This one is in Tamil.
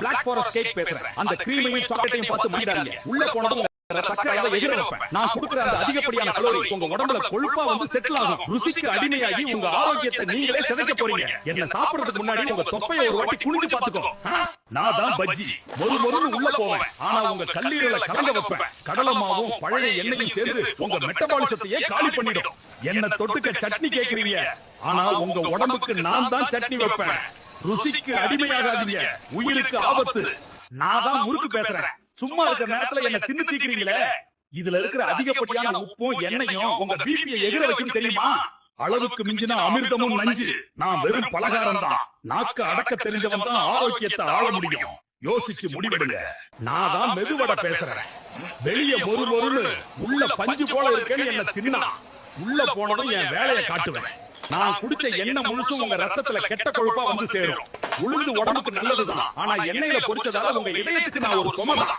பிளாக் ஃபாரஸ்ட் கேக் பேசுறேன். அந்த கிரீமையும் சாக்லேட்டையும் பார்த்து மகிழாதீங்க. உள்ள போனதும் சக்கரை அளவை எகிற வைப்பேன். நான் கொடுக்கிற அந்த அதிகப்படியான கலோரி உங்க உடம்புல கொழுப்பா வந்து செட்டில் ஆகும். ருசிக்கு அடிமையாகி உங்க ஆரோக்கியத்தை நீங்களே சிதைக்க போறீங்க. என்ன சாப்பிடுறதுக்கு முன்னாடி உங்க தொப்பையை ஒரு வாட்டி குனிஞ்சு பாத்துக்கோ. நான் தான் பஜ்ஜி மொறு உள்ள போவேன். ஆனா உங்க கல்லீரலை கலங்க வைப்பேன். கடலை மாவும் பழைய எண்ணெயும் சேர்ந்து உங்க மெட்டபாலிசத்தையே காலி பண்ணிடும். என்ன தொட்டுக்க சட்னி கேக்குறீங்க, ஆனா உங்க உடம்புக்கு நான் தான் சட்னி வைப்பேன். ருசிக்கு அடிமையாகாதீங்க, உயிருக்கு ஆபத்து. நான் தான் முறுக்கு பேசுறேன். சும்மா இருக்கிற நேரத்துல என்ன தின்னு தீக்கிறீங்களே. இதுல இருக்கிற அதிகப்படியான உப்பும் எண்ணெயும் உங்க பிபியை எகிற வைக்கும் தெரியுமா? அளவுக்கு மிஞ்சினா அமிர்தமும் நஞ்சு. நான் வெறும் பலகாரம் தான். நாக்க அடக்க தெரிஞ்சவன் தான் ஆரோக்கியத்தை ஆள முடியும். யோசிச்சு முடிவெடுங்க. நான் தான் மெதுவட பேசுறேன். வெளிய மொறு உள்ள பஞ்சு போல இருக்கேன்னு என்ன தின்னா உள்ள போனதும் என் வேலையை காட்டுவேன். நான் குடிச்ச எண்ணெய் முழுசும் உங்க ரத்தத்துல கெட்ட கொழுப்பா வந்து சேரும். உளுந்து உடம்புக்கு நல்லதுதான், ஆனா எண்ணெயில பொரிச்சதால உங்க இதயத்துக்கு நான் ஒரு சுமதான்.